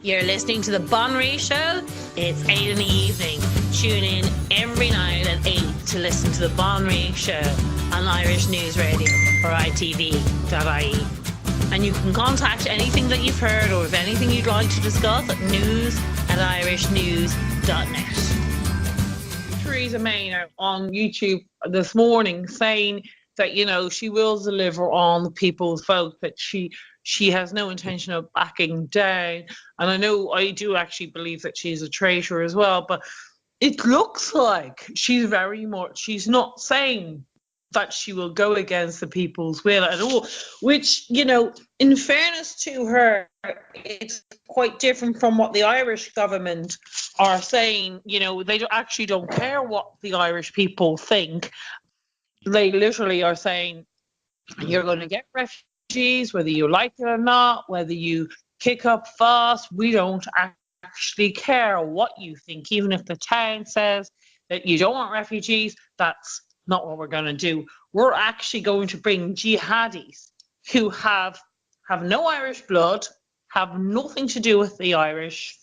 You're listening to The Bon Ray Show. It's 8 in the evening. Tune in every night at 8 to listen to The Bon Ray Show on Irish News Radio or ITV.ie. And you can contact anything that you've heard or if anything you'd like to discuss at news@irishnews.net. Theresa May on YouTube this morning saying that, you know, she will deliver on the people's vote, that she has no intention of backing down. And I do actually believe that she's a traitor as well, but it looks like she's not saying that she will go against the people's will at all, which, you know, in fairness to her, it's quite different from what the Irish government are saying. You know, they actually don't care what the Irish people think. They literally are saying, you're going to get refugees, whether you like it or not, whether you kick up fuss, we don't actually care what you think. Even if the town says that you don't want refugees, that's not what we're going to do. We're actually going to bring jihadis who have no Irish blood, have nothing to do with the Irish.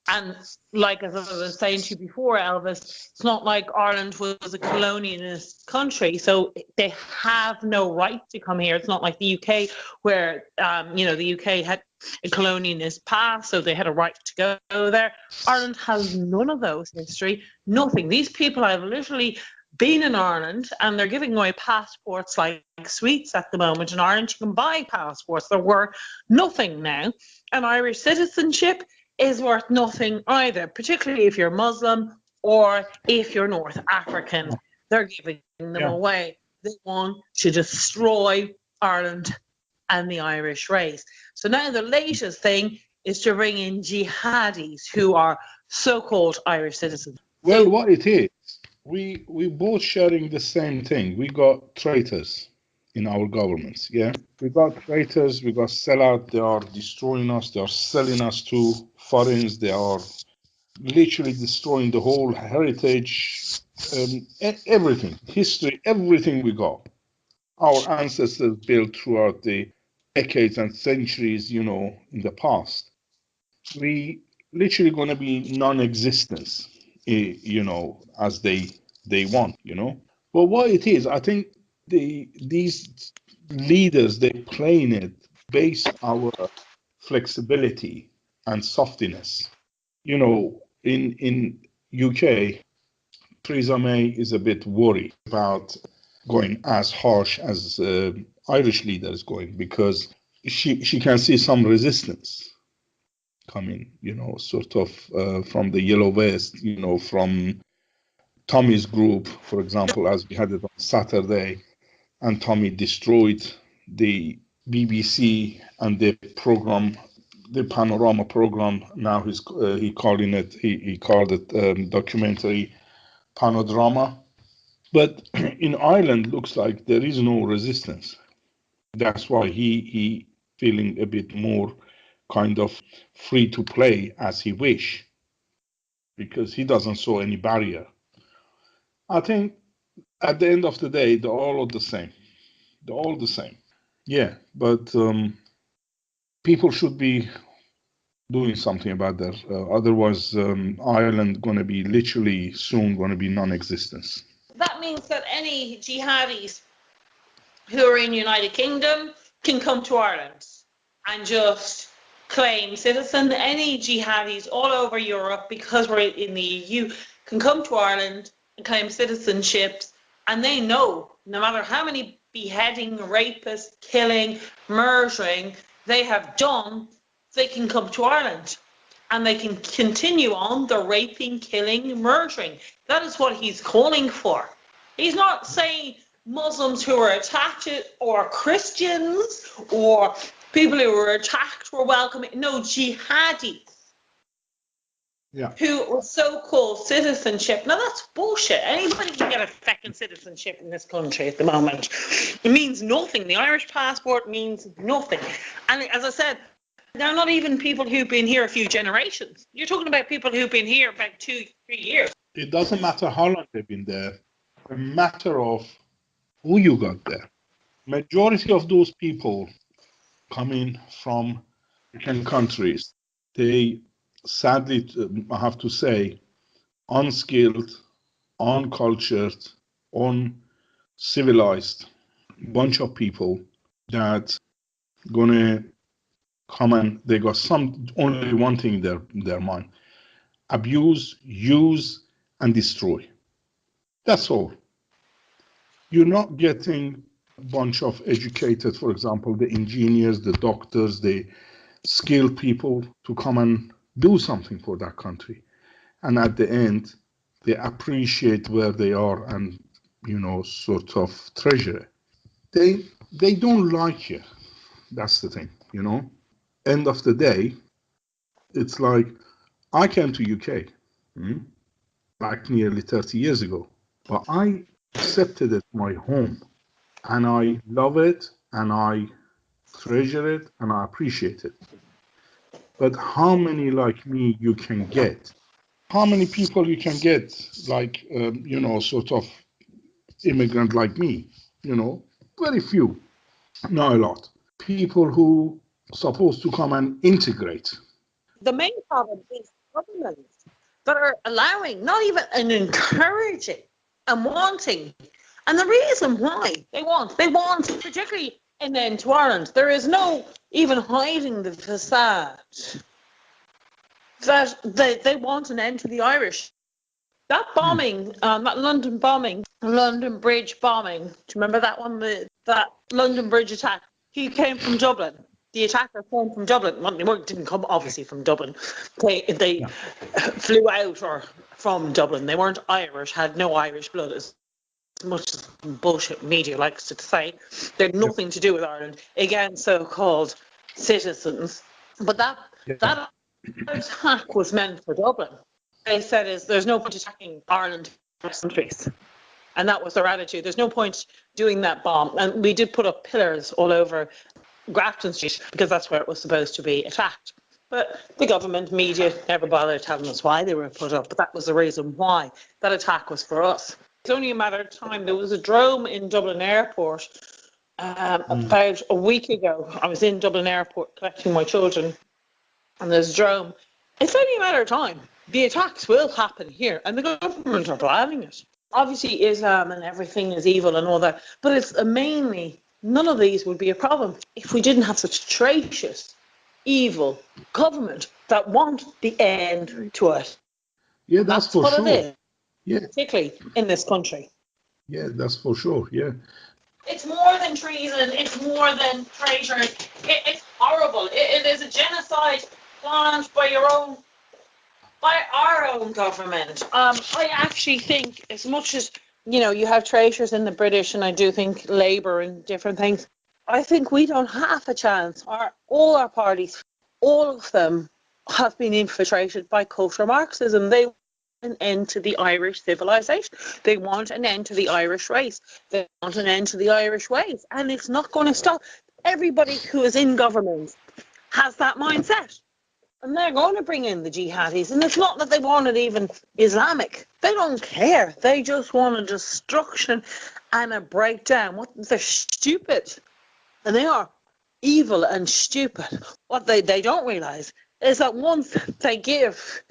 And like as I was saying to you before, Elvis, it's not like Ireland was a colonialist country, so they have no right to come here. It's not like the UK where, the UK had a colonialist past, so they had a right to go there. Ireland has none of those history, nothing. These people have literally been in Ireland and they're giving away passports like sweets at the moment. In Ireland, you can buy passports. They're worth nothing now. And Irish citizenship is worth nothing either, particularly if you're Muslim or if you're North African. They're giving them away. They want to destroy Ireland and the Irish race. So now the latest thing is to bring in jihadis who are so-called Irish citizens. Well, what it is, we both sharing the same thing. We got traitors in our governments, yeah? We got traitors, we got sellout, they are destroying us, they are selling us to foreigners, they are literally destroying the whole heritage, everything, history, everything we got. Our ancestors built throughout the decades and centuries, you know, in the past. We literally going to be non-existence, you know, as they want, you know. But what it is, I think these leaders, they playing it based our flexibility and softiness. You know, in UK, Theresa May is a bit worried about going as harsh as Irish leaders going, because she can see some resistance coming, you know, sort of from the Yellow Vest, you know, from Tommy's group, for example, as we had it on Saturday, and Tommy destroyed the BBC and the program, the Panorama program. Now he called it documentary Panodrama. But in Ireland, looks like there is no resistance. That's why he feeling a bit more kind of free to play as he wish, because he doesn't saw any barrier. I think at the end of the day, they're all the same. They're all the same. Yeah, but people should be doing something about that. Otherwise, Ireland going to be literally soon going to be non-existence. That means that any jihadis who are in United Kingdom can come to Ireland and just claim citizen. Any jihadis all over Europe, because we're in the EU, can come to Ireland and claim citizenships, and they know no matter how many beheading, rapists, killing, murdering they have done, they can come to Ireland and they can continue on the raping, killing, murdering. That is what he's calling for. He's not saying Muslims who were attacked or Christians or people who were attacked were welcome. No, jihadis. Yeah. Who were so-called citizenship. Now that's bullshit. Anybody can get a second citizenship in this country at the moment. It means nothing. The Irish passport means nothing. And as I said, they're not even people who've been here a few generations. You're talking about people who've been here about 2-3 years. It doesn't matter how long they've been there. It's a matter of who you got there. Majority of those people coming from African countries, They, sadly, I have to say, unskilled, uncultured, uncivilized bunch of people that gonna come and they got only one thing in their mind: abuse, use, and destroy. That's all. You're not getting a bunch of educated, for example, the engineers, the doctors, the skilled people to come and do something for that country. And at the end, they appreciate where they are and, sort of treasure it. They don't like you. That's the thing, End of the day, it's like I came to UK back nearly 30 years ago, but I accepted it my home, and I love it, and I treasure it, and I appreciate it. But how many like me you can get? How many people you can get like, sort of immigrant like me? Very few, not a lot. People who are supposed to come and integrate. The main problem is governments that are allowing, not even encouraging and wanting. And the reason why they want, particularly an end to Ireland. There is no even hiding the facade that they want an end to the Irish. That bombing, that London bombing, London Bridge bombing, do you remember that one? That London Bridge attack? He came from Dublin. The attacker came from Dublin. Well, they didn't come obviously from Dublin. They flew out or from Dublin. They weren't Irish, had no Irish blood, as much as bullshit media likes to say. They had nothing to do with Ireland. Again, so-called citizens. But that attack was meant for Dublin. They said there's no point attacking Ireland countries. And that was their attitude. There's no point doing that bomb. And we did put up pillars all over Grafton Street because that's where it was supposed to be attacked. But the government, media, never bothered telling us why they were put up. But that was the reason why that attack was for us. It's only a matter of time. There was a drone in Dublin Airport about a week ago. I was in Dublin Airport collecting my children, and there's a drone. It's only a matter of time. The attacks will happen here, and the government are planning it. Obviously, Islam and everything is evil and all that, but it's mainly, none of these would be a problem if we didn't have such traitorous, evil government that want the end to it. Yeah, that's for what sure. It is, yeah, particularly in this country. Yeah, that's for sure. Yeah. It's more than treason. It's more than traitor. It's horrible. It is a genocide planned by our own government. I actually think, as much as you have traitors in the British, and I do think Labour and different things, I think we don't have a chance. All our parties, all of them, have been infiltrated by cultural Marxism. They want an end to the Irish civilization. They want an end to the Irish race. They want an end to the Irish ways, and it's not going to stop. Everybody who is in government has that mindset. And they're going to bring in the jihadis. And it's not that they want it even Islamic. They don't care. They just want a destruction and a breakdown. They're stupid. And they are evil and stupid. What they don't realise is that once they give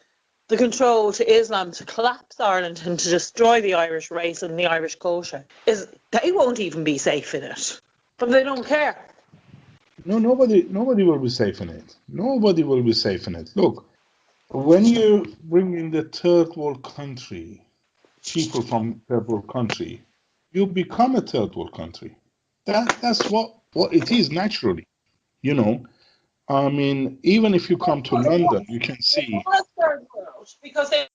the control to Islam to collapse Ireland and to destroy the Irish race and the Irish culture, they won't even be safe in it. But they don't care. No, nobody will be safe in it. Nobody will be safe in it. Look, when you bring in the third world country, people from third world country, you become a third world country. That's what it is naturally. I mean, even if you come to London, you can see. Well, third world, because they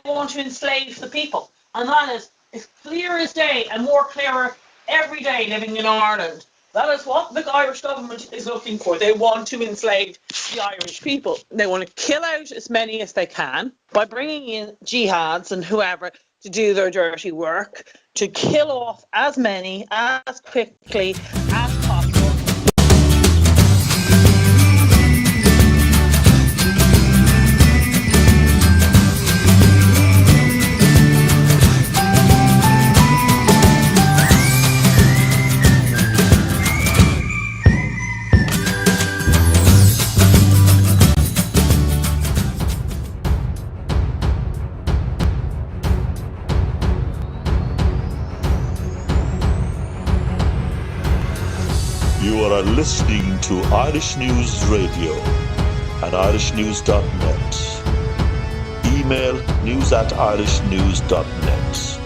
want to enslave the people, and that is clear as day, and more clearer every day living in Ireland. That is what the Irish government is looking for. They want to enslave the Irish people. They want to kill out as many as they can by bringing in jihads and whoever to do their dirty work, to kill off as many as quickly as possible. You are listening to Irish News Radio at irishnews.net. Email news@irishnews.net.